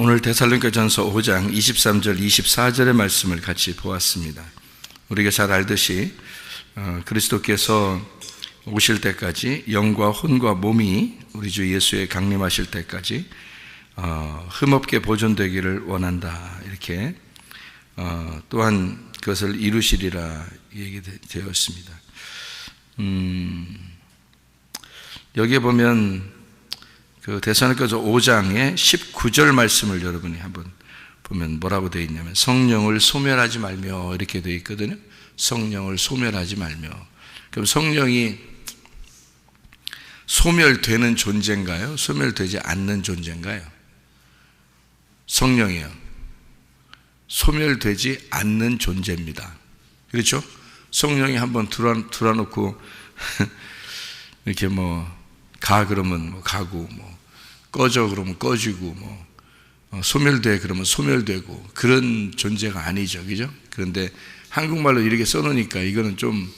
오늘 데살로니가전서 5장 23절 24절의 말씀을 같이 보았습니다. 우리가 잘 알듯이 그리스도께서 오실 때까지 영과 혼과 몸이 우리 주 예수의 강림하실 때까지 흠없게 보존되기를 원한다, 이렇게 또한 그것을 이루시리라 얘기되었습니다. 여기에 보면 그 데살로니가서 5장의 19절 말씀을 여러분이 한번 보면 뭐라고 되어 있냐면 성령을 소멸하지 말며, 이렇게 되어 있거든요. 성령을 소멸하지 말며. 그럼 성령이 소멸되는 존재인가요? 소멸되지 않는 존재인가요? 성령이요, 소멸되지 않는 존재입니다. 그렇죠? 성령이 한번 들어놓고 이렇게 가 그러면 가고, 꺼져 그러면 꺼지고, 소멸돼 그러면 소멸되고, 그런 존재가 아니죠, 그죠? 그런데 한국말로 이렇게 써놓으니까 이건 좀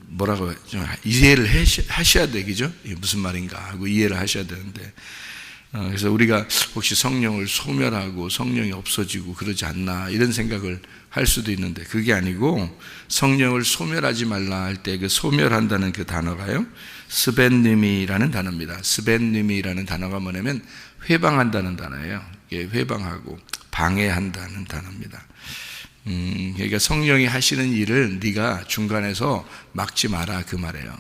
뭐라고 좀 이해를 하셔야 돼, 그죠? 이게 무슨 말인가 하고 이해를 하셔야 되는데, 그래서 우리가 혹시 성령을 소멸하고 성령이 없어지고 그러지 않나, 이런 생각을 할 수도 있는데, 그게 아니고 성령을 소멸하지 말라 할 때 그 소멸한다는 그 단어가요, 스벤님이라는 단어입니다. 스벤님이라는 단어가 뭐냐면 회방한다는 단어예요. 회방하고 방해한다는 단어입니다. 그러니까 성령이 하시는 일을 네가 중간에서 막지 마라, 그 말이에요.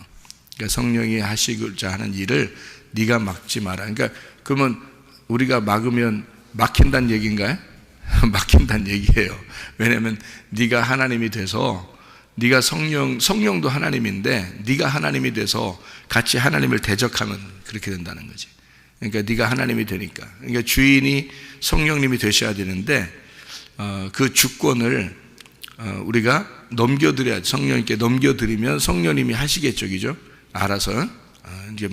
그러니까 성령이 하시고자 하는 일을 네가 막지 마라. 그러니까 그러면 우리가 막으면 막힌다는 얘기인가요? 막힌다는 얘기예요. 왜냐하면 네가 하나님이 돼서, 네가 성령도 하나님인데 네가 하나님이 돼서 같이 하나님을 대적하면 그렇게 된다는 거지. 그러니까 네가 하나님이 되니까, 그러니까 주인이 성령님이 되셔야 되는데 그 주권을 우리가 넘겨드려야, 성령님께 넘겨드리면 성령님이 하시겠죠, 그죠? 알아서 이제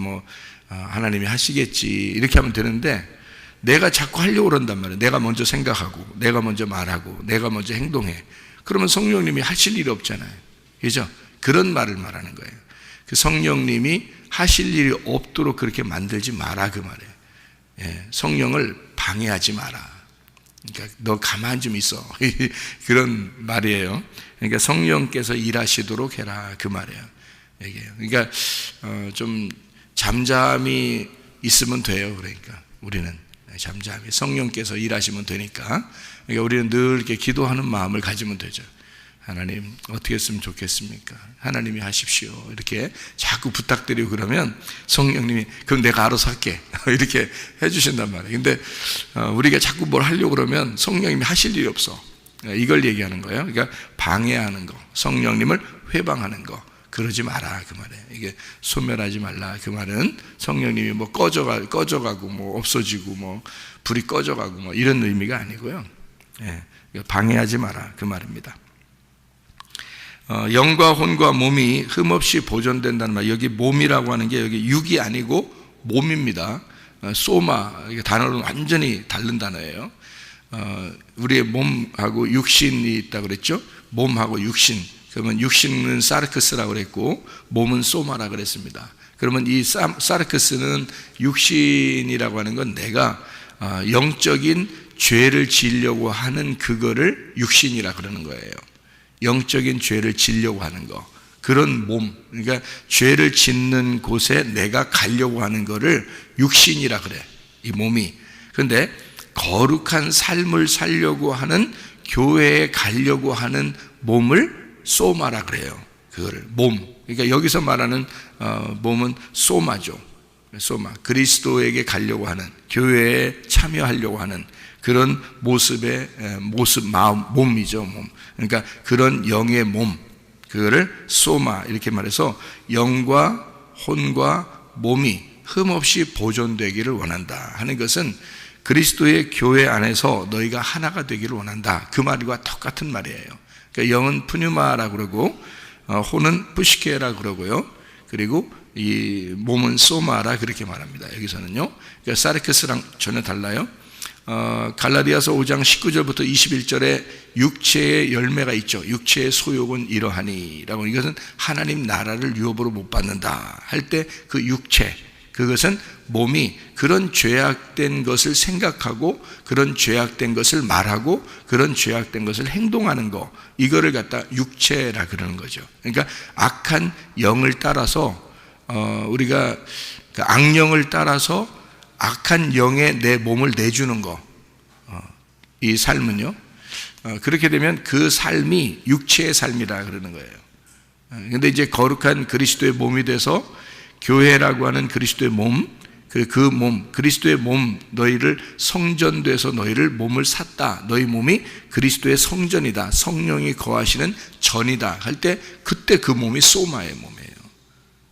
하나님이 하시겠지, 이렇게 하면 되는데, 내가 자꾸 하려고 그런단 말이에요. 내가 먼저 생각하고, 내가 먼저 말하고, 내가 먼저 행동해. 그러면 성령님이 하실 일이 없잖아요, 그죠? 그런 말을 말하는 거예요. 그 성령님이 하실 일이 없도록 그렇게 만들지 마라, 그 말이에요. 예, 성령을 방해하지 마라. 그러니까 너 가만 좀 있어. 그런 말이에요. 그러니까 성령께서 일하시도록 해라, 그 말이에요. 그러니까 좀 잠잠히 있으면 돼요. 그러니까 우리는 잠잠히 성령께서 일하시면 되니까, 그러니까 우리는 늘 이렇게 기도하는 마음을 가지면 되죠. 하나님, 어떻게 했으면 좋겠습니까? 하나님이 하십시오. 이렇게 자꾸 부탁드리고 그러면 성령님이 그럼 내가 알아서 할게, 이렇게 해주신단 말이에요. 근데 우리가 자꾸 뭘 하려고 그러면 성령님이 하실 일이 없어. 이걸 얘기하는 거예요. 그러니까 방해하는 거, 성령님을 회방하는 거, 그러지 마라, 그 말이에요. 이게 소멸하지 말라, 그 말은 성령님이 꺼져가고 없어지고 불이 꺼져가고 이런 의미가 아니고요. 예, 방해하지 마라, 그 말입니다. 영과 혼과 몸이 흠없이 보존된다는 말, 여기 몸이라고 하는 게 여기 육이 아니고 몸입니다. 소마, 이게 단어는 완전히 다른 단어예요. 우리의 몸하고 육신이 있다고 그랬죠. 몸하고 육신. 그러면 육신은 사르크스라고 그랬고 몸은 소마라고 그랬습니다. 그러면 이 사르크스는 육신이라고 하는 건 내가 영적인 죄를 지으려고 하는 그거를 육신이라 그러는 거예요. 영적인 죄를 지으려고 하는 거, 그런 몸, 그러니까 죄를 짓는 곳에 내가 가려고 하는 거를 육신이라 그래, 이 몸이. 그런데 거룩한 삶을 살려고 하는, 교회에 가려고 하는 몸을 소마라 그래요. 그거를 몸. 그러니까 여기서 말하는 몸은 소마죠. 소마. 그리스도에게 가려고 하는, 교회에 참여하려고 하는 그런 몸이죠, 몸. 그러니까 그런 영의 몸, 그거를 소마, 이렇게 말해서 영과 혼과 몸이 흠없이 보존되기를 원한다 하는 것은 그리스도의 교회 안에서 너희가 하나가 되기를 원한다, 그 말과 똑같은 말이에요. 그러니까 영은 푸뉴마라고 그러고 혼은 푸시케라고 그러고요, 그리고 이 몸은 소마라 그렇게 말합니다. 여기서는요. 그러니까 사르크스랑 전혀 달라요. 갈라디아서 5장 19절부터 21절에 육체의 열매가 있죠. 육체의 소욕은 이러하니 라고, 이것은 하나님 나라를 유업으로 못 받는다 할 때 그 육체, 그것은 몸이 그런 죄악된 것을 생각하고 그런 죄악된 것을 말하고 그런 죄악된 것을 행동하는 거, 이거를 갖다 육체라 그러는 거죠. 그러니까 악한 영을 따라서 우리가 그 악령을 따라서 악한 영에 내 몸을 내주는 거, 이 삶은요, 그렇게 되면 그 삶이 육체의 삶이라 그러는 거예요. 그런데 이제 거룩한 그리스도의 몸이 돼서 교회라고 하는 그리스도의 몸, 그 몸, 그리스도의 몸, 너희를 성전돼서 너희를 몸을 샀다. 너희 몸이 그리스도의 성전이다. 성령이 거하시는 전이다. 할 때 그때 그 몸이 소마의 몸이에요.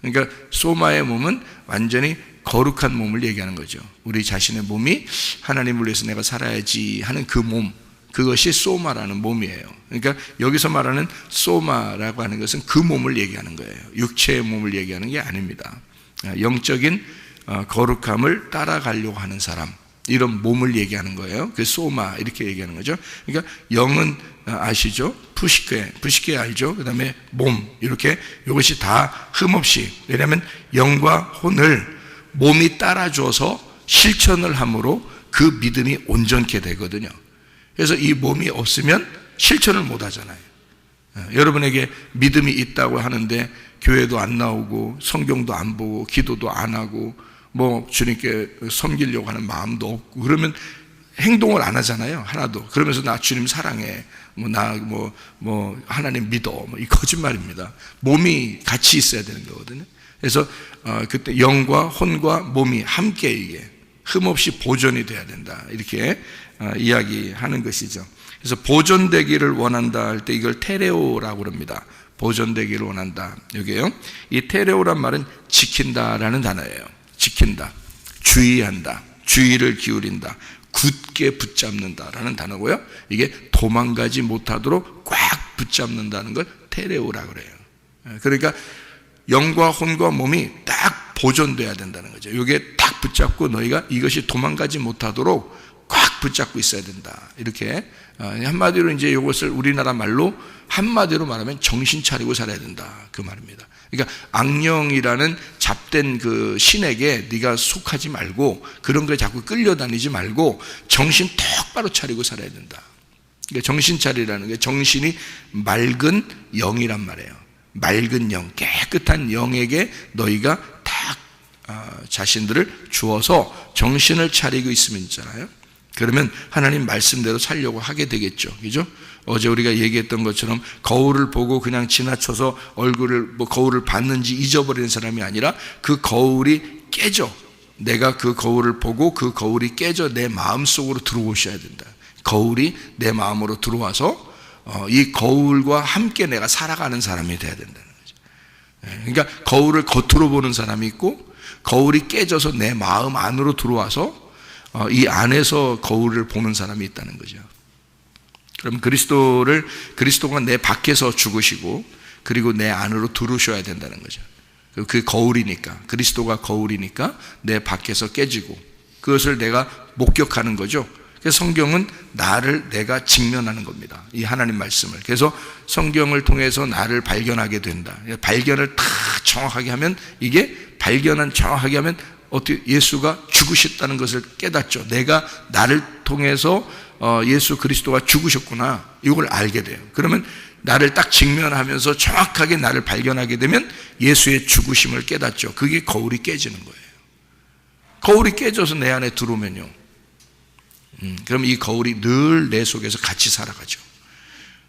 그러니까 소마의 몸은 완전히 거룩한 몸을 얘기하는 거죠. 우리 자신의 몸이 하나님을 위해서 내가 살아야지 하는 그 몸, 그것이 소마라는 몸이에요. 그러니까 여기서 말하는 소마라고 하는 것은 그 몸을 얘기하는 거예요. 육체의 몸을 얘기하는 게 아닙니다. 영적인 거룩함을 따라가려고 하는 사람, 이런 몸을 얘기하는 거예요. 그 소마 이렇게 얘기하는 거죠. 그러니까 영은 아시죠? 푸시케 알죠? 그 다음에 몸, 이렇게 이것이 다 흠없이, 왜냐하면 영과 혼을 몸이 따라줘서 실천을 함으로 그 믿음이 온전케 되거든요. 그래서 이 몸이 없으면 실천을 못 하잖아요. 여러분에게 믿음이 있다고 하는데 교회도 안 나오고 성경도 안 보고 기도도 안 하고 뭐 주님께 섬기려고 하는 마음도 없고 그러면 행동을 안 하잖아요. 하나도. 그러면서 나 주님 사랑해, 뭐 하나님 믿어, 이 거짓말입니다. 몸이 같이 있어야 되는 거거든요. 그래서 그때 영과 혼과 몸이 함께 이게 흠없이 보존이 돼야 된다, 이렇게 이야기하는 것이죠. 그래서 보존되기를 원한다 할 때 이걸 테레오라고 합니다. 보존되기를 원한다. 여기에요. 이 테레오란 말은 지킨다라는 단어예요. 지킨다, 주의한다, 주의를 기울인다, 굳게 붙잡는다라는 단어고요. 이게 도망가지 못하도록 꽉 붙잡는다는 걸 테레오라고 그래요. 그러니까 영과 혼과 몸이 딱 보존돼야 된다는 거죠. 이게 딱 붙잡고 너희가 이것이 도망가지 못하도록 꽉 붙잡고 있어야 된다. 이렇게 한마디로 이제 이것을 우리나라 말로 한마디로 말하면 정신 차리고 살아야 된다, 그 말입니다. 그러니까 악령이라는 잡된 그 신에게 네가 속하지 말고 그런 거에 자꾸 끌려다니지 말고 정신 똑바로 차리고 살아야 된다. 그러니까 정신 차리라는 게 정신이 맑은 영이란 말이에요. 맑은 영, 깨끗한 영에게 너희가 딱 자신들을 주어서 정신을 차리고 있으면 있잖아요. 그러면 하나님 말씀대로 살려고 하게 되겠죠. 그죠? 어제 우리가 얘기했던 것처럼 거울을 보고 그냥 지나쳐서 얼굴을 거울을 봤는지 잊어버리는 사람이 아니라 그 거울이 깨져, 내가 그 거울을 보고 그 거울이 깨져 내 마음속으로 들어오셔야 된다. 거울이 내 마음으로 들어와서 이 거울과 함께 내가 살아가는 사람이 돼야 된다는 거죠. 그러니까 거울을 겉으로 보는 사람이 있고 거울이 깨져서 내 마음 안으로 들어와서 이 안에서 거울을 보는 사람이 있다는 거죠. 그럼 그리스도가 내 밖에서 죽으시고 그리고 내 안으로 들어오셔야 된다는 거죠. 그 거울이니까, 그리스도가 거울이니까 내 밖에서 깨지고 그것을 내가 목격하는 거죠. 그래서 성경은 나를 내가 직면하는 겁니다. 이 하나님 말씀을. 그래서 성경을 통해서 나를 발견하게 된다. 발견을 다 정확하게 하면, 이게 발견은 정확하게 하면 어떻게 예수가 죽으셨다는 것을 깨닫죠. 내가 나를 통해서 예수 그리스도가 죽으셨구나, 이걸 알게 돼요. 그러면 나를 딱 직면하면서 정확하게 나를 발견하게 되면 예수의 죽으심을 깨닫죠. 그게 거울이 깨지는 거예요. 거울이 깨져서 내 안에 들어오면요, 그럼 이 거울이 늘 내 속에서 같이 살아가죠.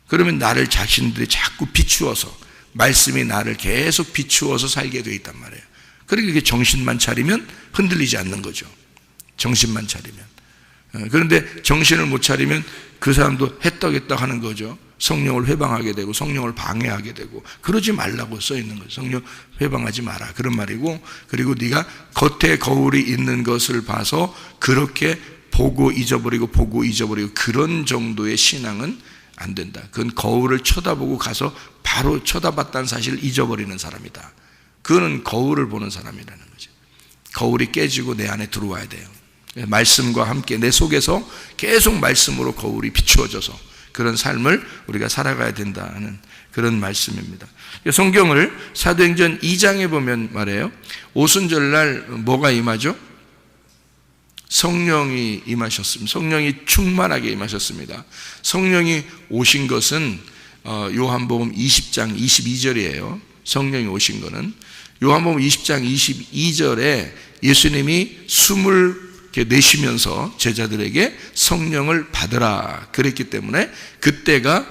그러면 나를 자신들이 자꾸 비추어서, 말씀이 나를 계속 비추어서 살게 되어 있단 말이에요. 그러니까 이게 정신만 차리면 흔들리지 않는 거죠. 정신만 차리면. 그런데 정신을 못 차리면 그 사람도 해떡해떡 하는 거죠. 성령을 회방하게 되고 성령을 방해하게 되고. 그러지 말라고 써 있는 거죠. 성령 회방하지 마라, 그런 말이고, 그리고 네가 겉에 거울이 있는 것을 봐서 그렇게 보고 잊어버리고 그런 정도의 신앙은 안 된다. 그건 거울을 쳐다보고 가서 바로 쳐다봤다는 사실을 잊어버리는 사람이다. 그거는 거울을 보는 사람이라는 거죠. 거울이 깨지고 내 안에 들어와야 돼요. 말씀과 함께 내 속에서 계속 말씀으로 거울이 비추어져서 그런 삶을 우리가 살아가야 된다는 그런 말씀입니다. 성경을 사도행전 2장에 보면 말해요. 오순절날 뭐가 임하죠? 성령이 임하셨습니다. 성령이 충만하게 임하셨습니다. 성령이 오신 것은 요한복음 20장 22절이에요. 성령이 오신 것은 요한복음 20장 22절에 예수님이 숨을 내쉬면서 제자들에게 성령을 받으라 그랬기 때문에 그때가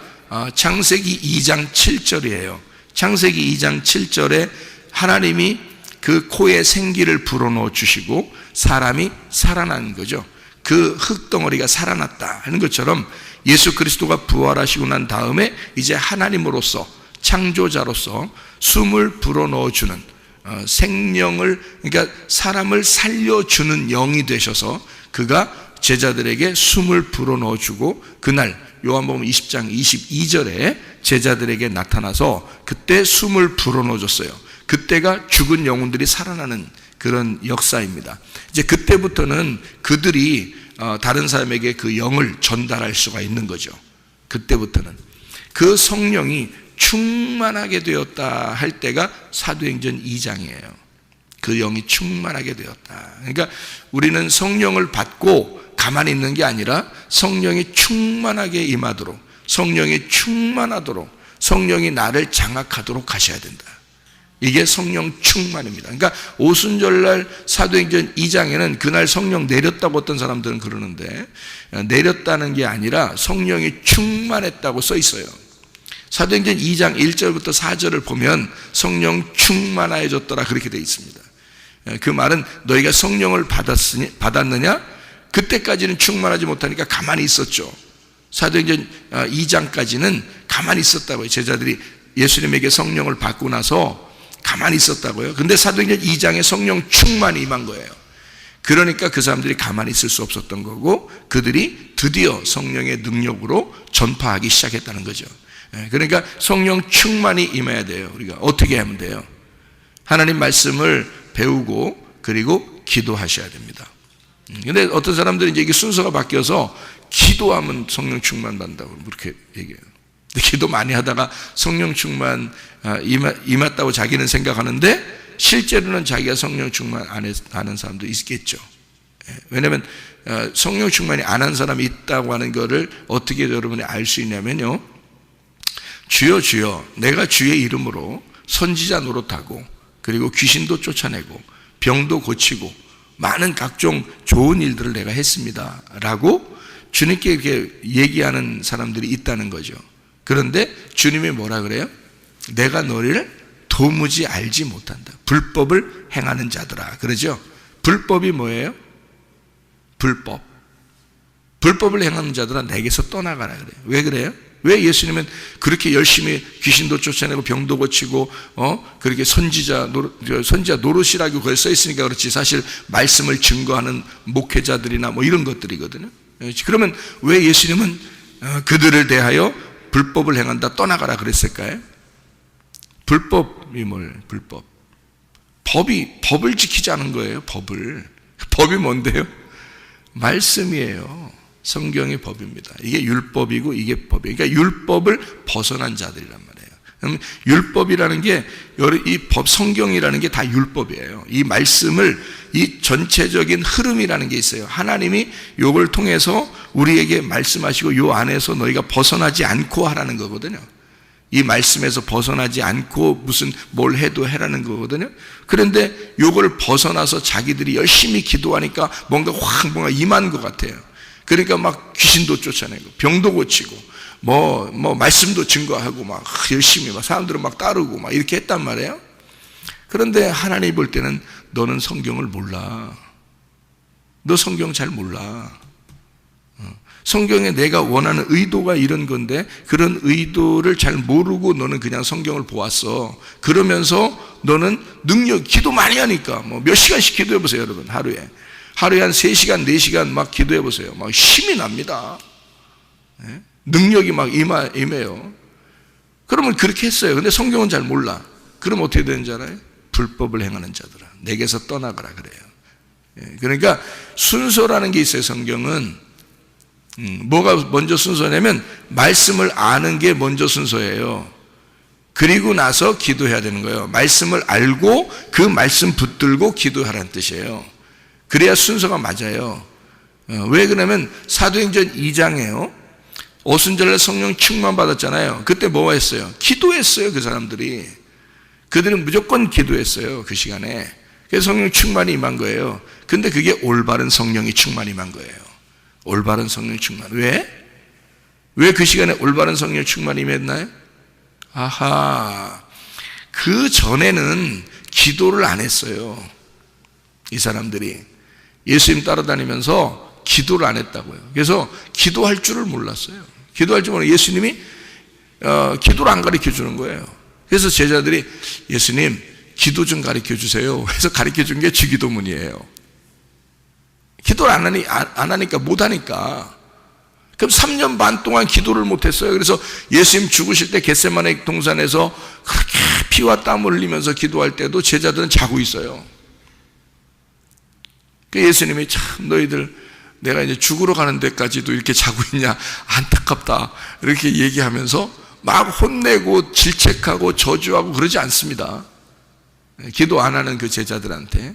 창세기 2장 7절이에요. 창세기 2장 7절에 하나님이 그 코에 생기를 불어넣어 주시고 사람이 살아난 거죠. 그 흙덩어리가 살아났다 하는 것처럼 예수 그리스도가 부활하시고 난 다음에 이제 하나님으로서 창조자로서 숨을 불어넣어 주는 생명을, 그러니까 사람을 살려주는 영이 되셔서 그가 제자들에게 숨을 불어넣어 주고 그날 요한복음 20장 22절에 제자들에게 나타나서 그때 숨을 불어넣어 줬어요. 그때가 죽은 영혼들이 살아나는 그런 역사입니다. 이제 그때부터는 그들이 다른 사람에게 그 영을 전달할 수가 있는 거죠. 그때부터는 그 성령이 충만하게 되었다 할 때가 사도행전 2장이에요. 그 영이 충만하게 되었다. 그러니까 우리는 성령을 받고 가만히 있는 게 아니라 성령이 충만하게 임하도록, 성령이 충만하도록, 성령이 나를 장악하도록 하셔야 된다. 이게 성령 충만입니다. 그러니까 오순절날 사도행전 2장에는 그날 성령 내렸다고 어떤 사람들은 그러는데 내렸다는 게 아니라 성령이 충만했다고 써 있어요. 사도행전 2장 1절부터 4절을 보면 성령 충만하여졌더라 그렇게 되어 있습니다. 그 말은 너희가 성령을 받았느냐? 그때까지는 충만하지 못하니까 가만히 있었죠. 사도행전 2장까지는 가만히 있었다고요. 제자들이 예수님에게 성령을 받고 나서 가만히 있었다고요. 근데 사도행전 2장에 성령 충만이 임한 거예요. 그러니까 그 사람들이 가만히 있을 수 없었던 거고 그들이 드디어 성령의 능력으로 전파하기 시작했다는 거죠. 그러니까 성령 충만이 임해야 돼요. 우리가 어떻게 하면 돼요? 하나님 말씀을 배우고 그리고 기도하셔야 됩니다. 근데 어떤 사람들은 이제 이게 순서가 바뀌어서 기도하면 성령 충만 받는다고 그렇게 얘기해요. 근데 기도 많이 하다가 성령 충만 임했다고 자기는 생각하는데 실제로는 자기가 성령 충만 안 하는 사람도 있겠죠. 왜냐하면 성령 충만이 안 한 사람이 있다고 하는 것을 어떻게 여러분이 알 수 있냐면요. 주여 주여 내가 주의 이름으로 선지자 노릇하고 그리고 귀신도 쫓아내고 병도 고치고 많은 각종 좋은 일들을 내가 했습니다 라고 주님께 이렇게 얘기하는 사람들이 있다는 거죠. 그런데 주님이 뭐라 그래요? 내가 너희를 도무지 알지 못한다. 불법을 행하는 자들아 그러죠. 불법이 뭐예요? 불법을 행하는 자들아 내게서 떠나가라 그래요. 왜 그래요? 왜 예수님은 그렇게 열심히 귀신도 쫓아내고 병도 고치고 그렇게 선지자 노릇이라고 거기 써 있으니까 그렇지 사실 말씀을 증거하는 목회자들이나 뭐 이런 것들이거든요. 그러면 왜 예수님은 그들을 대하여 불법을 행한다 떠나가라 그랬을까요? 불법이 뭘? 불법. 법을 지키지 않은 거예요. 법이 뭔데요? 말씀이에요. 성경의 법입니다. 이게 율법이고 이게 법이에요. 그러니까 율법을 벗어난 자들이란 말이에요. 그럼 율법이라는 게 이 법 성경이라는 게 다 율법이에요. 이 말씀을 이 전체적인 흐름이라는 게 있어요. 하나님이 요걸 통해서 우리에게 말씀하시고 요 안에서 너희가 벗어나지 않고 하라는 거거든요. 이 말씀에서 벗어나지 않고 무슨 뭘 해도 해라는 거거든요. 그런데 요걸 벗어나서 자기들이 열심히 기도하니까 뭔가 임한 것 같아요. 그러니까 막 귀신도 쫓아내고 병도 고치고 뭐 말씀도 증거하고 막 열심히 막 사람들은 막 따르고 막 이렇게 했단 말이에요. 그런데 하나님이 볼 때는 너는 성경을 몰라. 너 성경 잘 몰라. 성경에 내가 원하는 의도가 이런 건데 그런 의도를 잘 모르고 너는 그냥 성경을 보았어. 그러면서 너는 기도 많이 하니까 뭐 몇 시간씩 기도해 보세요, 여러분. 하루에 한 3시간, 4시간 막 기도해 보세요. 막 힘이 납니다. 능력이 막 임해요. 그러면 그렇게 했어요. 근데 성경은 잘 몰라. 그럼 어떻게 되는지 알아요? 불법을 행하는 자들아 내게서 떠나가라 그래요. 그러니까 순서라는 게 있어요. 성경은 뭐가 먼저 순서냐면 말씀을 아는 게 먼저 순서예요. 그리고 나서 기도해야 되는 거예요. 말씀을 알고 그 말씀 붙들고 기도하라는 뜻이에요. 그래야 순서가 맞아요. 왜 그러냐면 사도행전 2장에요. 오순절날 성령 충만 받았잖아요. 그때 뭐 했어요? 기도했어요. 그 사람들이. 그들은 무조건 기도했어요. 그 시간에. 그래서 성령 충만이 임한 거예요. 근데 그게 올바른 성령이 충만이 임한 거예요. 올바른 성령 충만. 왜? 왜 그 시간에 올바른 성령 충만이 임했나요? 아하, 그 전에는 기도를 안 했어요. 이 사람들이 예수님 따라다니면서 기도를 안 했다고요. 그래서 기도할 줄을 몰랐어요. 기도할 줄 모르고 예수님이 기도를 안 가르쳐 주는 거예요. 그래서 제자들이 예수님 기도 좀 가르쳐 주세요. 그래서 가르쳐 준 게 주기도문이에요. 기도를 안 하니까 못 하니까. 그럼 3년 반 동안 기도를 못했어요. 그래서 예수님 죽으실 때 겟세마네 동산에서 그렇게 피와 땀을 흘리면서 기도할 때도 제자들은 자고 있어요. 예수님이 참 너희들 내가 이제 죽으러 가는 데까지도 이렇게 자고 있냐 안타깝다 이렇게 얘기하면서 막 혼내고 질책하고 저주하고 그러지 않습니다. 기도 안 하는 그 제자들한테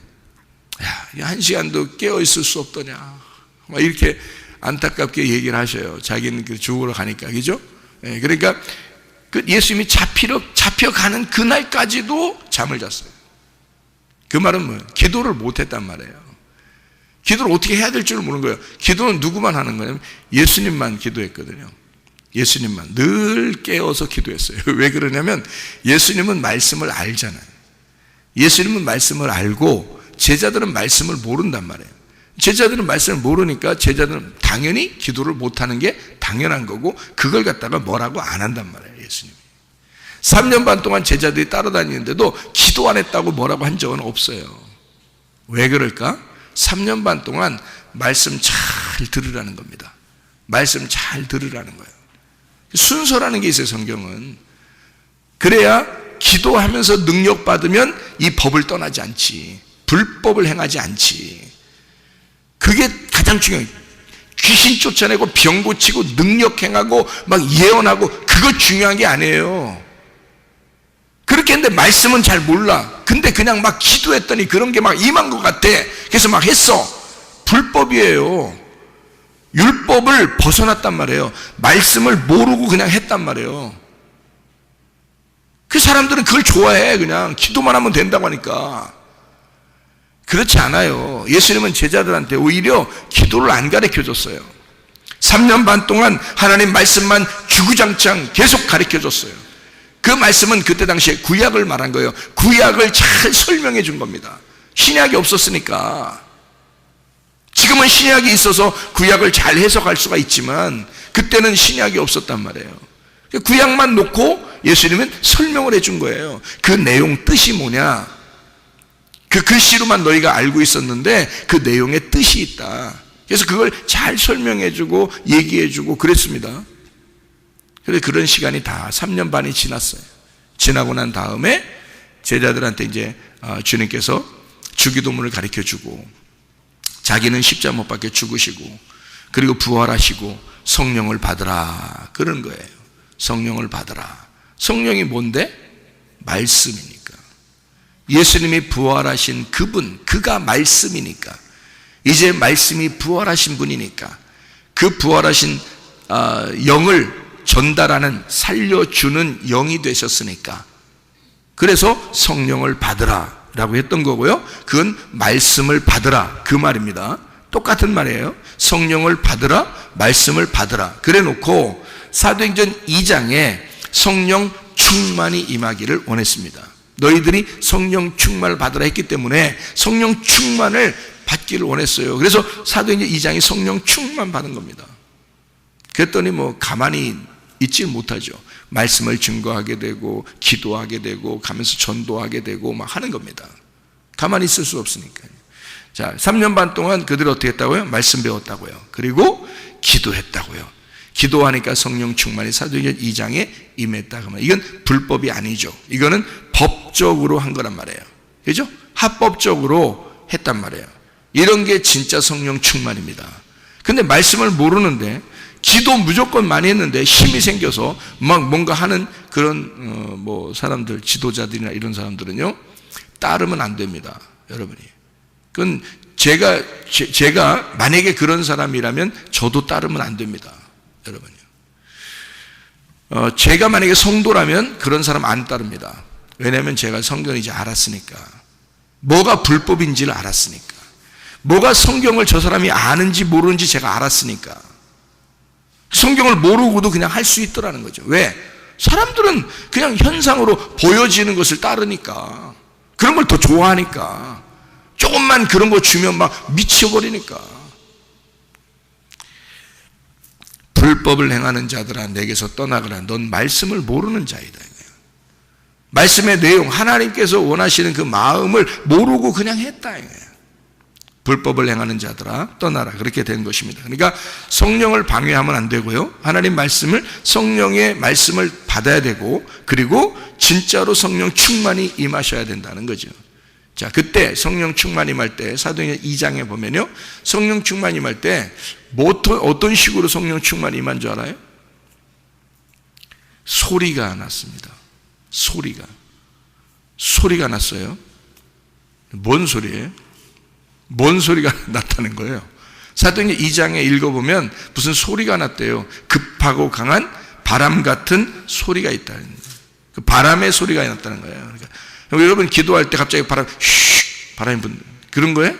야, 1시간도 깨어있을 수 없더냐 막 이렇게 안타깝게 얘기를 하셔요. 자기는 죽으러 가니까. 그죠? 그러니까 그 예수님이 잡혀가는 그날까지도 잠을 잤어요. 그 말은 뭐예요? 기도를 못했단 말이에요. 기도를 어떻게 해야 될 줄 모르는 거예요. 기도는 누구만 하는 거냐면 예수님만 기도했거든요. 예수님만 늘 깨어서 기도했어요. 왜 그러냐면 예수님은 말씀을 알잖아요. 예수님은 말씀을 알고 제자들은 말씀을 모른단 말이에요. 제자들은 말씀을 모르니까 제자들은 당연히 기도를 못하는 게 당연한 거고 그걸 갖다가 뭐라고 안 한단 말이에요. 예수님이 3년 반 동안 제자들이 따라다니는데도 기도 안 했다고 뭐라고 한 적은 없어요. 왜 그럴까? 3년 반 동안 말씀 잘 들으라는 겁니다. 말씀 잘 들으라는 거예요. 순서라는 게 있어요. 성경은. 그래야 기도하면서 능력 받으면 이 법을 떠나지 않지, 불법을 행하지 않지. 그게 가장 중요해요. 귀신 쫓아내고 병 고치고 능력 행하고 막 예언하고 그거 중요한 게 아니에요. 그렇게 했는데 말씀은 잘 몰라. 근데 그냥 막 기도했더니 그런 게 막 임한 것 같아. 그래서 막 했어. 불법이에요. 율법을 벗어났단 말이에요. 말씀을 모르고 그냥 했단 말이에요. 그 사람들은 그걸 좋아해. 그냥 기도만 하면 된다고 하니까. 그렇지 않아요. 예수님은 제자들한테 오히려 기도를 안 가르쳐 줬어요. 3년 반 동안 하나님 말씀만 주구장창 계속 가르쳐 줬어요. 그 말씀은 그때 당시에 구약을 말한 거예요. 구약을 잘 설명해 준 겁니다. 신약이 없었으니까. 지금은 신약이 있어서 구약을 잘 해석할 수가 있지만 그때는 신약이 없었단 말이에요. 구약만 놓고 예수님은 설명을 해준 거예요. 그 내용 뜻이 뭐냐? 그 글씨로만 너희가 알고 있었는데 그 내용에 뜻이 있다. 그래서 그걸 잘 설명해주고 얘기해주고 그랬습니다. 그래서 그런 시간이 다 3년 반이 지났어요. 지나고 난 다음에 제자들한테 이제 주님께서 주기도문을 가르쳐주고 자기는 십자가 못 박혀 죽으시고 그리고 부활하시고 성령을 받으라 그런 거예요. 성령을 받으라. 성령이 뭔데? 말씀이니까. 예수님이 부활하신 그분, 그가 말씀이니까. 이제 말씀이 부활하신 분이니까 그 부활하신 영을 전달하는 살려주는 영이 되셨으니까 그래서 성령을 받으라 라고 했던 거고요. 그건 말씀을 받으라 그 말입니다. 똑같은 말이에요. 성령을 받으라, 말씀을 받으라 그래 놓고 사도행전 2장에 성령 충만이 임하기를 원했습니다. 너희들이 성령 충만을 받으라 했기 때문에 성령 충만을 받기를 원했어요. 그래서 사도행전 2장이 성령 충만 받은 겁니다. 그랬더니 뭐 가만히 있지 못하죠. 말씀을 증거하게 되고 기도하게 되고 가면서 전도하게 되고 막 하는 겁니다. 가만히 있을 수 없으니까요. 자, 3년 반 동안 그들이 어떻게 했다고요? 말씀 배웠다고요. 그리고 기도했다고요. 기도하니까 성령 충만이 사도행전 2장에 임했다. 그러면 이건 불법이 아니죠. 이거는 법적으로 한 거란 말이에요. 그죠? 합법적으로 했단 말이에요. 이런 게 진짜 성령 충만입니다. 근데 말씀을 모르는데 기도 무조건 많이 했는데 힘이 생겨서 막 뭔가 하는 그런 사람들, 지도자들이나 이런 사람들은요, 따르면 안 됩니다, 여러분이. 그건 제가 만약에 그런 사람이라면 저도 따르면 안 됩니다, 여러분요. 제가 만약에 성도라면 그런 사람 안 따릅니다. 왜냐하면 제가 성경을 이제 알았으니까, 뭐가 불법인지를 알았으니까, 뭐가 성경을 저 사람이 아는지 모르는지 제가 알았으니까. 성경을 모르고도 그냥 할 수 있더라는 거죠. 왜? 사람들은 그냥 현상으로 보여지는 것을 따르니까, 그런 걸 더 좋아하니까, 조금만 그런 거 주면 막 미쳐버리니까. 불법을 행하는 자들아 내게서 떠나거라. 넌 말씀을 모르는 자이다. 말씀의 내용, 하나님께서 원하시는 그 마음을 모르고 그냥 했다. 불법을 행하는 자들아 떠나라. 그렇게 된 것입니다. 그러니까 성령을 방해하면 안 되고요, 하나님 말씀을, 성령의 말씀을 받아야 되고, 그리고 진짜로 성령 충만이 임하셔야 된다는 거죠. 자, 그때 성령 충만 임할 때 사도행전 2장에 보면요, 성령 충만 임할 때 어떤 식으로 성령 충만 임한 줄 알아요? 소리가 났습니다. 소리가 났어요. 뭔 소리예요? 뭔 소리가 났다는 거예요? 사도행전 2장에 읽어보면 무슨 소리가 났대요. 급하고 강한 바람 같은 소리가 있다는 거예요. 그 바람의 소리가 났다는 거예요. 그러니까 여러분 기도할 때 갑자기 바람이 분다, 그런 거예요?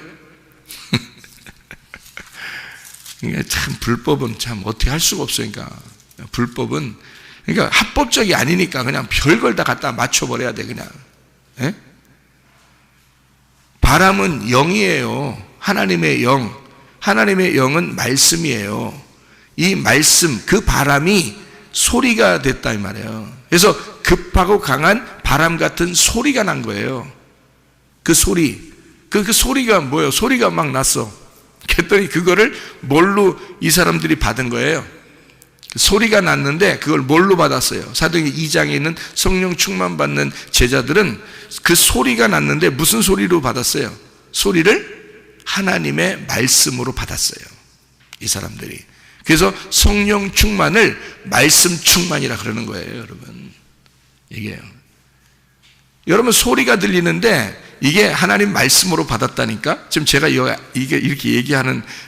참 불법은 참 어떻게 할 수가 없으니까. 불법은 그러니까 합법적이 아니니까 그냥 별걸 다 갖다 맞춰버려야 돼, 그냥. 예? 바람은 영이에요. 하나님의 영. 하나님의 영은 말씀이에요. 이 말씀, 그 바람이 소리가 됐다 이 말이에요. 그래서 급하고 강한 바람 같은 소리가 난 거예요. 그 소리. 그 소리가 뭐예요? 소리가 막 났어. 그랬더니 그거를 뭘로 이 사람들이 받은 거예요? 소리가 났는데 그걸 뭘로 받았어요? 사도행전 2장에 있는 성령 충만 받는 제자들은 그 소리가 났는데 무슨 소리로 받았어요? 소리를 하나님의 말씀으로 받았어요, 이 사람들이. 그래서 성령 충만을 말씀 충만이라 그러는 거예요, 여러분. 이게요. 여러분 소리가 들리는데 이게 하나님 말씀으로 받았다니까? 지금 제가 이게 이렇게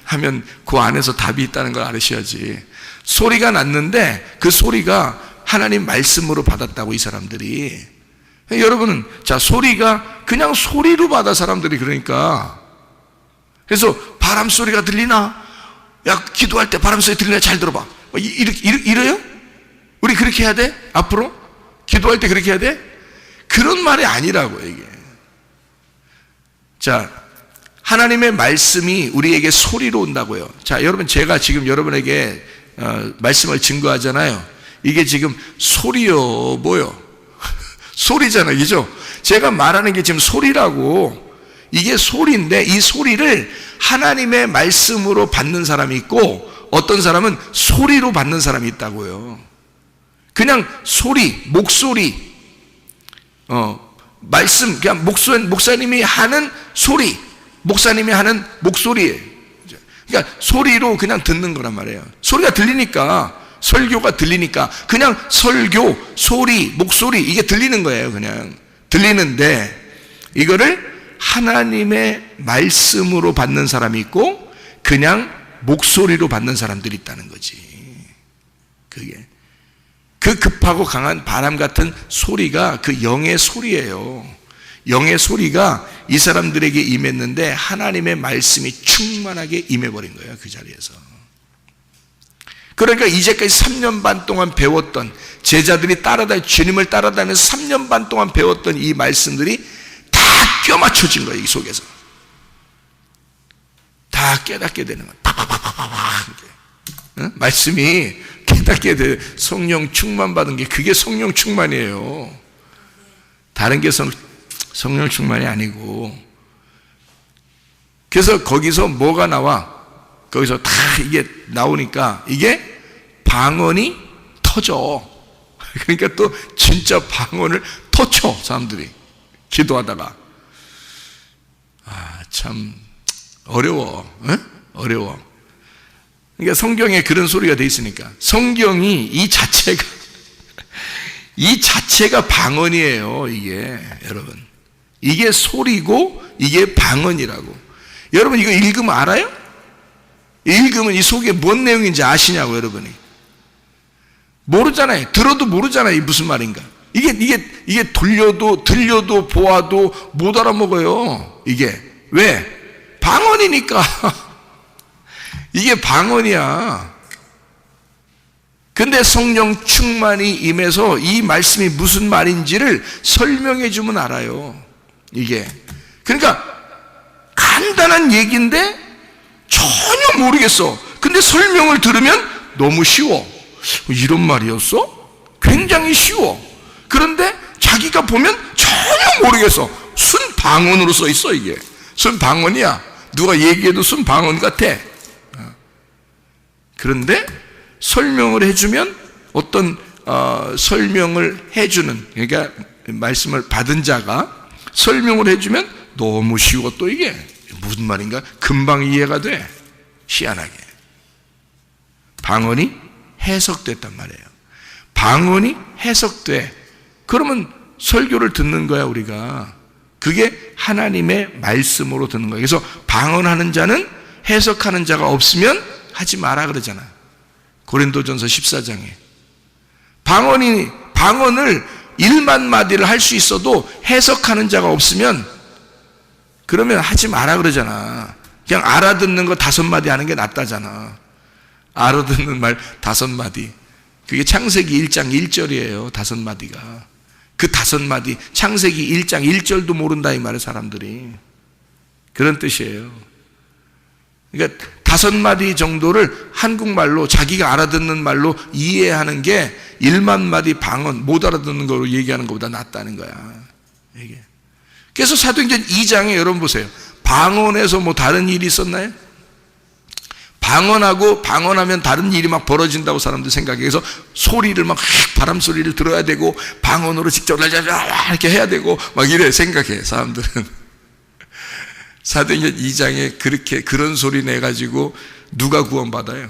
하면 그 안에서 답이 있다는 걸 알으셔야지. 소리가 났는데 그 소리가 하나님 말씀으로 받았다고, 이 사람들이. 여러분은 자, 소리가 그냥 소리로 받아, 사람들이. 그러니까 그래서 바람 소리가 들리나? 야, 기도할 때 바람 소리 들리나? 잘 들어봐. 이래요? 우리 그렇게 해야 돼? 앞으로? 기도할 때 그렇게 해야 돼? 그런 말이 아니라고, 이게. 자, 하나님의 말씀이 우리에게 소리로 온다고요. 자, 여러분, 제가 지금 여러분에게 말씀을 증거하잖아요. 이게 지금 소리요, 뭐요? 소리잖아요, 그죠? 제가 말하는 게 지금 소리라고. 이게 소리인데 이 소리를 하나님의 말씀으로 받는 사람이 있고, 어떤 사람은 소리로 받는 사람이 있다고요. 그냥 소리, 목소리, 말씀, 그냥 목사님이 하는 소리, 목사님이 하는 목소리예요. 그러니까 소리로 그냥 듣는 거란 말이에요. 소리가 들리니까, 설교가 들리니까 그냥 설교, 소리, 목소리, 이게 들리는 거예요. 그냥 들리는데 이거를 하나님의 말씀으로 받는 사람이 있고 그냥 목소리로 받는 사람들이 있다는 거지. 그게 그 급하고 강한 바람 같은 소리가 그 영의 소리예요. 영의 소리가 이 사람들에게 임했는데 하나님의 말씀이 충만하게 임해버린 거예요, 그 자리에서. 그러니까 이제까지 3년 반 동안 배웠던, 제자들이 주님을 따라다니면서 3년 반 동안 배웠던 이 말씀들이 다 껴맞춰진 거예요, 이 속에서. 다 깨닫게 되는 거예요. 말씀이 깨닫게 돼. 성령 충만 받은 게 그게 성령 충만이에요. 다른 게 성령 충만이 아니고. 그래서 거기서 뭐가 나와? 거기서 다 이게 나오니까 이게 방언이 터져. 그러니까 또 진짜 방언을 터쳐, 사람들이 기도하다가. 참 어려워. 어려워. 그러니까 성경에 그런 소리가 돼 있으니까 성경이 이 자체가 방언이에요. 이게 여러분, 이게 소리고 이게 방언이라고. 여러분 이거 읽으면 알아요? 읽으면 이 속에 뭔 내용인지 아시냐고. 여러분이 모르잖아요. 들어도 모르잖아요. 이게 무슨 말인가. 이게 들려도 보아도 못 알아먹어요. 이게 왜? 방언이니까. 이게 방언이야. 근데 성령 충만이 임해서 이 말씀이 무슨 말인지를 설명해 주면 알아요. 이게 그러니까 간단한 얘기인데 전혀 모르겠어. 근데 설명을 들으면 너무 쉬워. 이런 말이었어? 굉장히 쉬워. 그런데 자기가 보면 전혀 모르겠어. 순방언으로 써 있어. 이게 순방언이야. 누가 얘기해도 순방언 같아. 그런데 설명을 해주면 어떤 설명을 해주는, 그러니까 말씀을 받은 자가 설명을 해주면 너무 쉬워. 또 이게 무슨 말인가 금방 이해가 돼. 희한하게 방언이 해석됐단 말이에요. 방언이 해석돼. 그러면 설교를 듣는 거야 우리가. 그게 하나님의 말씀으로 듣는 거예요. 그래서 방언하는 자는 해석하는 자가 없으면 하지 마라 그러잖아. 고린도전서 14장에 방언을 1만 마디를 할 수 있어도 해석하는 자가 없으면 그러면 하지 마라 그러잖아. 그냥 알아듣는 거 5마디 하는 게 낫다잖아. 알아듣는 말 5마디. 그게 창세기 1장 1절이에요. 5마디가. 그 5마디, 창세기 1장 1절도 모른다 이 말이에요. 사람들이. 그런 뜻이에요. 그러니까 5마디 정도를 한국말로 자기가 알아듣는 말로 이해하는 게 1만 마디 방언 못 알아듣는 거로 얘기하는 것보다 낫다는 거야. 이게. 그래서 사도행전 2장에 여러분 보세요. 방언에서 뭐 다른 일이 있었나요? 방언하면 다른 일이 막 벌어진다고 사람들 생각해. 그래서 소리를 막 바람 소리를 들어야 되고 방언으로 직접 이렇게 해야 되고 막 이래 생각해 사람들은. 사도행전 2장에 그런 소리 내가지고 누가 구원받아요?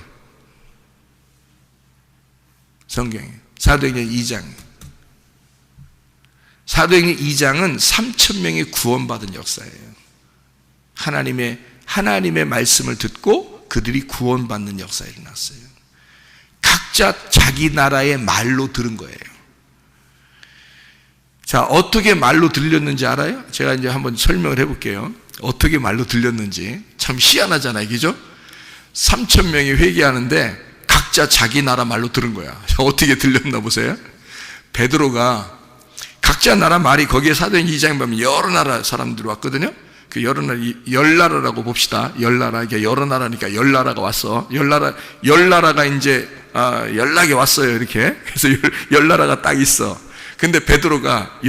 성경에 사도행전 2장. 사도행전 2장은 3,000명이 구원받은 역사예요. 하나님의 말씀을 듣고 그들이 구원받는 역사가 일어났어요. 각자 자기 나라의 말로 들은 거예요. 자, 어떻게 말로 들렸는지 알아요? 제가 이제 한번 설명을 해볼게요. 어떻게 말로 들렸는지. 참 희한하잖아요. 그죠? 3,000명이 회개하는데 각자 자기 나라 말로 들은 거야. 어떻게 들렸나 보세요. 베드로가 각자 나라 말이, 거기에 사도행전 2장에 보면 여러 나라 사람들이 왔거든요. 그 여러 나라, 10나라라고 봅시다. 10나라, 이게 여러 나라니까 10나라가 왔어. 10나라가 이제 연락이 왔어요. 이렇게. 그래서 10나라가 딱 있어. 근데 베드로가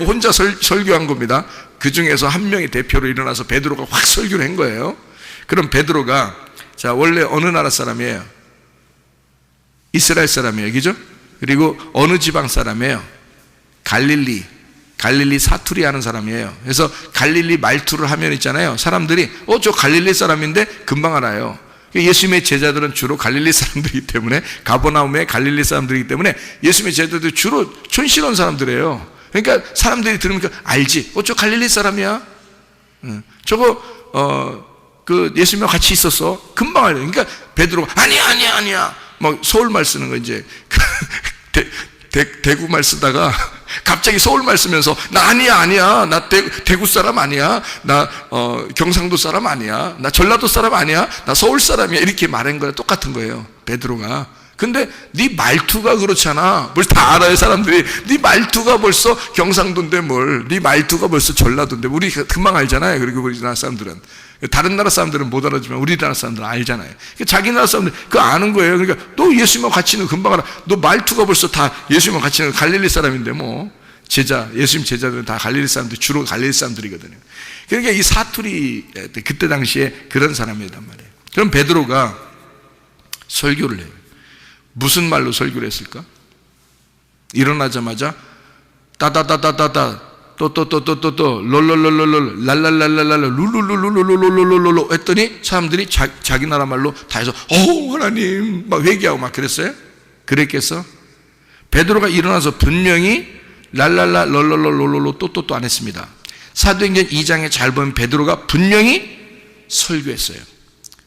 혼자 설교한 겁니다. 그 중에서 한 명이 대표로 일어나서 베드로가 확 설교를 한 거예요. 그럼 베드로가, 자, 원래 어느 나라 사람이에요? 이스라엘 사람이에요. 그죠? 그리고 어느 지방 사람이에요? 갈릴리 사투리 하는 사람이에요. 그래서 갈릴리 말투를 하면 있잖아요. 사람들이 저 갈릴리 사람인데 금방 알아요. 예수님의 제자들은 주로 갈릴리 사람들이기 때문에, 가버나움의 갈릴리 사람들이기 때문에 예수님의 제자들이 주로 촌스러운 사람들이에요. 그러니까 사람들이 들으니까 알지. 저 갈릴리 사람이야. 저거 그 예수님과 같이 있었어. 금방 알아요. 그러니까 베드로가 아니야. 막 서울말 쓰는 거 이제 대구말 쓰다가 갑자기 서울말 쓰면서 나 아니야. 나 대구 사람 아니야. 나 경상도 사람 아니야. 나 전라도 사람 아니야. 나 서울 사람이야. 이렇게 말한 거랑 똑같은 거예요. 베드로가. 근데 네 말투가 그렇잖아. 뭘 다 알아요 사람들이. 네 말투가 벌써 경상도인데 뭘. 네 말투가 벌써 전라도인데. 우리 금방 알잖아요. 그리고 우리나라 사람들은. 다른 나라 사람들은 못 알아주면 우리나라 사람들은 알잖아요. 자기 나라 사람들 그거 아는 거예요. 그러니까 너 예수님과 같이 있는 금방 알아. 너 말투가 벌써 다 예수님과 같이 있는 갈릴리 사람인데 뭐. 예수님 제자들은 다 갈릴리 사람들, 주로 갈릴리 사람들이거든요. 그러니까 이 사투리, 그때 당시에 그런 사람이란 말이에요. 그럼 베드로가 설교를 해요. 무슨 말로 설교를 했을까? 일어나자마자 따다다다다다 롤롤롤롤롤 랄랄랄랄랄 룰룰룰룰룰룰룰룰 했더니 사람들이 자기 나라 말로 다 해서 하나님 막 회개하고 막 그랬어요? 그랬겠어? 베드로가 일어나서 분명히 랄랄라 롤롤롤롤 또또또 안 했습니다. 사도행전 2장에 잘 보면 베드로가 분명히 설교했어요.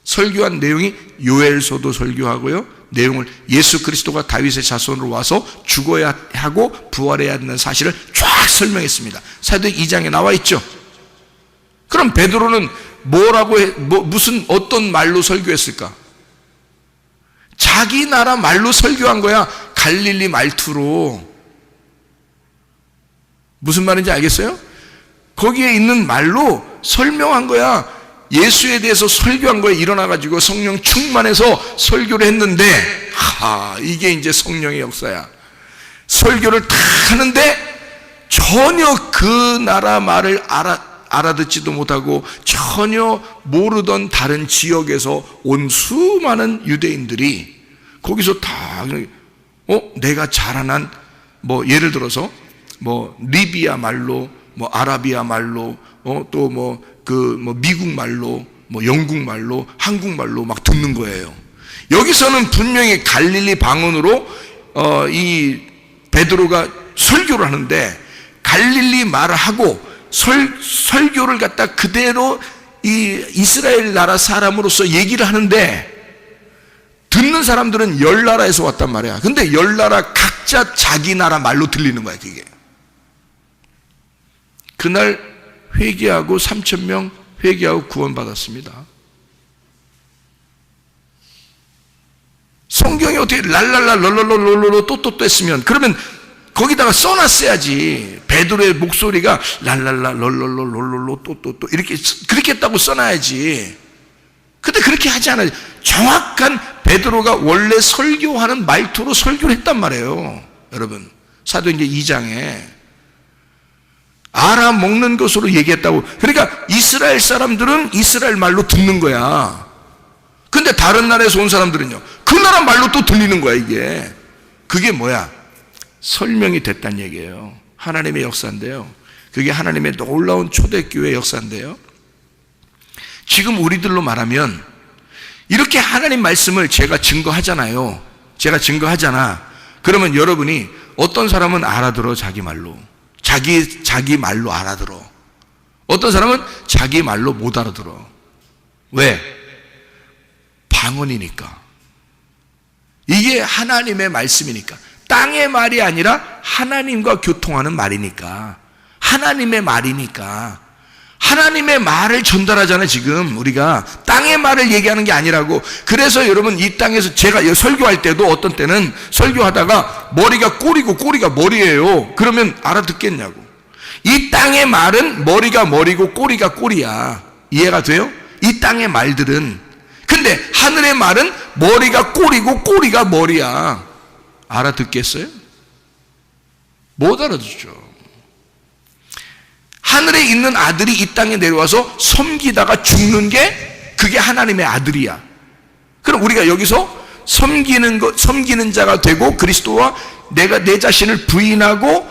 설교한 내용이 요엘서도 설교하고요, 내용을 예수 그리스도가 다윗의 자손으로 와서 죽어야 하고 부활해야 하는 사실을 쫙 설명했습니다. 사도행 2장에 나와 있죠. 그럼 베드로는 뭐라고 무슨 어떤 말로 설교했을까? 자기 나라 말로 설교한 거야. 갈릴리 말투로. 무슨 말인지 알겠어요? 거기에 있는 말로 설명한 거야. 예수에 대해서 설교한 거에 일어나가지고 성령 충만해서 설교를 했는데, 이게 이제 성령의 역사야. 설교를 다 하는데 전혀 그 나라 말을 알아듣지도 못하고 전혀 모르던 다른 지역에서 온 수많은 유대인들이 거기서 다 내가 자라난 예를 들어서 리비아 말로 아라비아 말로 또 미국 말로 영국 말로 한국 말로 막 듣는 거예요. 여기서는 분명히 갈릴리 방언으로 이 베드로가 설교를 하는데 갈릴리 말을 하고 설교를 갖다 그대로 이 이스라엘 나라 사람으로서 얘기를 하는데 듣는 사람들은 열 나라에서 왔단 말이야. 근데 열 나라 각자 자기 나라 말로 들리는 거야, 그게. 그날 회개하고 3,000명 회개하고 구원받았습니다. 성경이 어떻게 랄랄라 럴럴럴럴로 또또또 했으면, 그러면 거기다가 써놨어야지. 베드로의 목소리가 랄랄라 럴럴럴럴로 또또또 그렇게 했다고 써놔야지. 근데 그렇게 하지 않아요. 정확한 베드로가 원래 설교하는 말투로 설교를 했단 말이에요. 여러분, 사도행전 2장에 알아먹는 것으로 얘기했다고. 그러니까 이스라엘 사람들은 이스라엘 말로 듣는 거야. 근데 다른 나라에서 온 사람들은요, 그 나라 말로 또 들리는 거야, 이게. 그게 뭐야? 설명이 됐다는 얘기예요. 하나님의 역사인데요. 그게 하나님의 놀라운 초대교회 역사인데요. 지금 우리들로 말하면 이렇게 하나님 말씀을 제가 증거하잖아요. 제가 증거하잖아. 그러면 여러분이 어떤 사람은 알아들어, 자기 말로. 자기 말로 알아들어. 어떤 사람은 자기 말로 못 알아들어. 왜? 방언이니까. 이게 하나님의 말씀이니까. 땅의 말이 아니라 하나님과 교통하는 말이니까. 하나님의 말이니까. 하나님의 말을 전달하잖아요. 지금 우리가 땅의 말을 얘기하는 게 아니라고. 그래서 여러분, 이 땅에서 제가 설교할 때도 어떤 때는 설교하다가 머리가 꼬리고 꼬리가 머리예요. 그러면 알아듣겠냐고. 이 땅의 말은 머리가 머리고 꼬리가 꼬리야. 이해가 돼요? 이 땅의 말들은. 근데 하늘의 말은 머리가 꼬리고 꼬리가 머리야. 알아듣겠어요? 못 알아듣죠. 하늘에 있는 아들이 이 땅에 내려와서 섬기다가 죽는 게 그게 하나님의 아들이야. 그럼 우리가 여기서 섬기는 자가 되고 그리스도와 내가 내 자신을 부인하고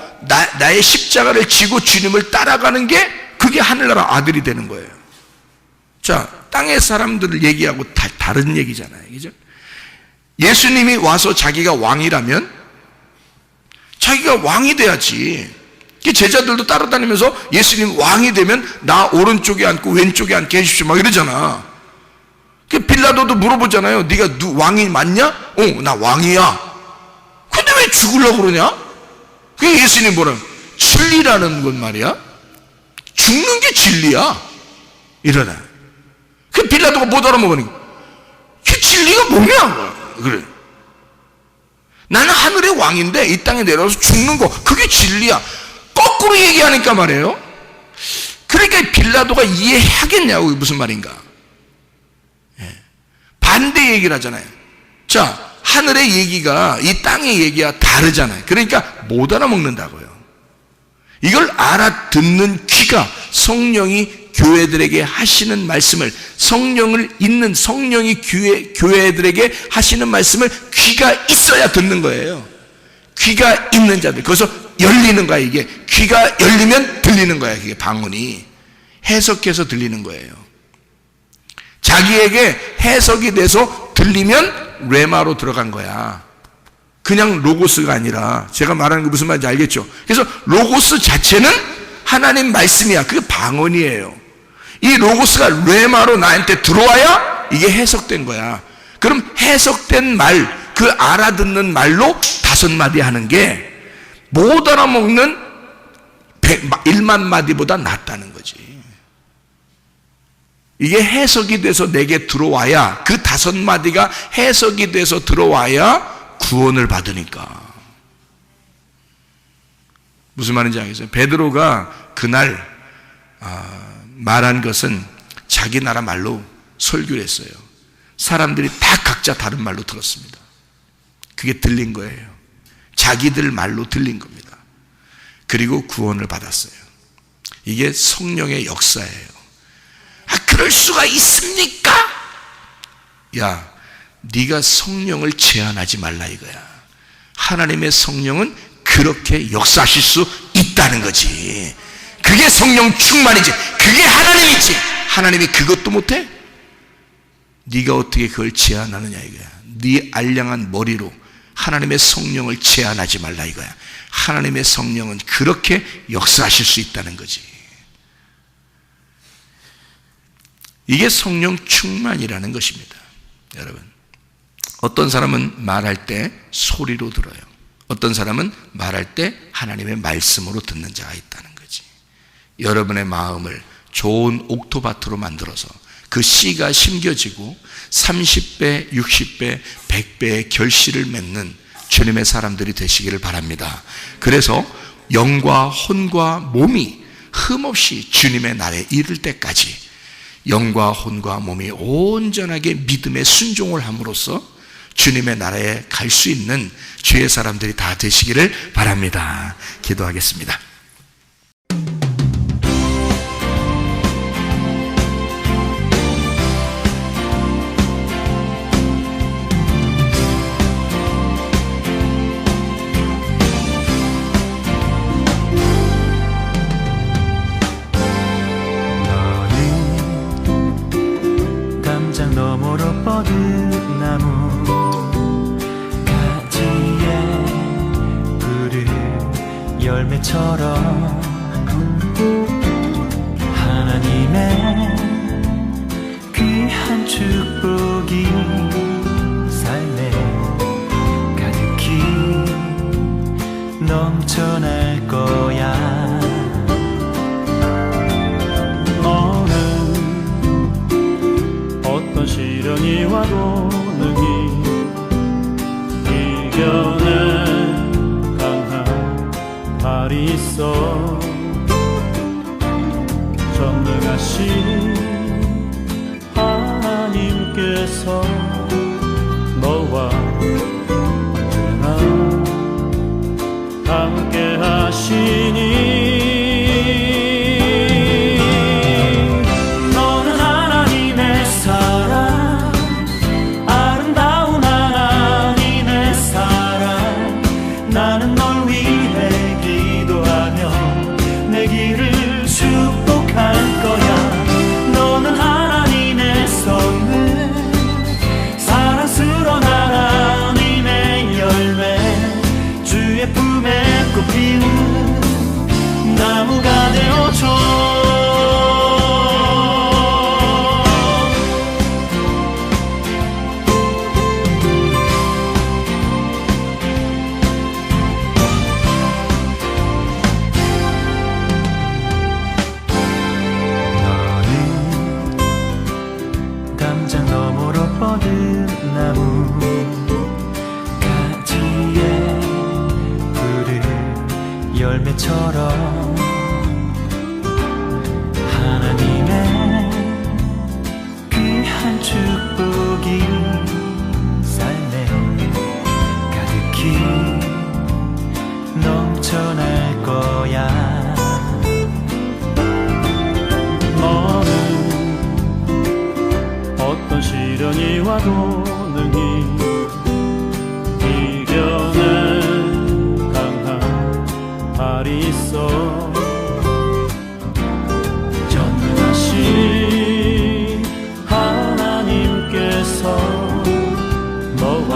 나의 십자가를 지고 주님을 따라가는 게 그게 하늘나라 아들이 되는 거예요. 자, 땅의 사람들을 얘기하고 다른 얘기잖아요. 그죠? 예수님이 와서 자기가 왕이라면 자기가 왕이 돼야지. 제자들도 따라다니면서 예수님 왕이 되면 나 오른쪽에 앉고 왼쪽에 앉게 해주십시오 막 이러잖아. 빌라도도 물어보잖아요. 네가 왕이 맞냐? 나 왕이야. 근데 왜 죽으려고 그러냐? 그게 예수님 뭐라? 진리라는 건 말이야. 죽는 게 진리야. 이러나. 빌라도가 못 알아먹으니 그 진리가 뭐냐? 그래. 나는 하늘의 왕인데 이 땅에 내려와서 죽는 거, 그게 진리야. 거꾸로 얘기하니까 말이에요. 그러니까 빌라도가 이해하겠냐고. 무슨 말인가. 반대 얘기를 하잖아요. 자, 하늘의 얘기가 이 땅의 얘기가 다르잖아요. 그러니까 못 알아먹는다고요. 이걸 알아듣는 귀가, 성령이 교회들에게 하시는 말씀을, 성령을 있는 성령이 교회들에게 하시는 말씀을 귀가 있어야 듣는 거예요. 귀가 있는 자들. 그래서 열리는 거야. 이게 귀가 열리면 들리는 거야. 그게 방언이 해석해서 들리는 거예요. 자기에게 해석이 돼서 들리면 레마로 들어간 거야. 그냥 로고스가 아니라, 제가 말하는 게 무슨 말인지 알겠죠? 그래서 로고스 자체는 하나님 말씀이야. 그게 방언이에요. 이 로고스가 레마로 나한테 들어와야 이게 해석된 거야. 그럼 해석된 말, 그 알아듣는 말로 5마디 하는 게 못 알아먹는 1만 마디보다 낫다는 거지. 이게 해석이 돼서 내게 들어와야, 그 5마디가 해석이 돼서 들어와야 구원을 받으니까. 무슨 말인지 알겠어요? 베드로가 그날 말한 것은 자기 나라 말로 설교를 했어요. 사람들이 다 각자 다른 말로 들었습니다. 그게 들린 거예요. 자기들 말로 들린 겁니다. 그리고 구원을 받았어요. 이게 성령의 역사예요. 그럴 수가 있습니까? 야, 네가 성령을 제한하지 말라 이거야. 하나님의 성령은 그렇게 역사하실 수 있다는 거지. 그게 성령 충만이지. 그게 하나님이지. 하나님이 그것도 못해? 네가 어떻게 그걸 제한하느냐 이거야. 네 알량한 머리로 하나님의 성령을 제한하지 말라 이거야. 하나님의 성령은 그렇게 역사하실 수 있다는 거지. 이게 성령 충만이라는 것입니다. 여러분, 어떤 사람은 말할 때 소리로 들어요. 어떤 사람은 말할 때 하나님의 말씀으로 듣는 자가 있다는 거지. 여러분의 마음을 좋은 옥토밭으로 만들어서 그 씨가 심겨지고 30배, 60배, 100배의 결실을 맺는 주님의 사람들이 되시기를 바랍니다. 그래서 영과 혼과 몸이 흠없이 주님의 날에 이를 때까지 영과 혼과 몸이 온전하게 믿음에 순종을 함으로써 주님의 나라에 갈 수 있는 주의 사람들이 다 되시기를 바랍니다. 기도하겠습니다. 뻗은 나무 가지에 푸른 열매처럼 하나님의 귀한 축복이 삶에 가득히 넘쳐날 거야. 시련이 와도 능히 이겨낸 강한 발이 있어. 전능하신 하나님께서 너와 언제나 함께 하시니 나무가 되어줘. 너는 담장 너머로 뻗은 나무 가지에 푸른 열매처럼 하나님의 귀한 축복이 삶에 가득히 넘쳐날 거야. 너는 어떤 시련이 와도 능히 이겨낸 강한 너와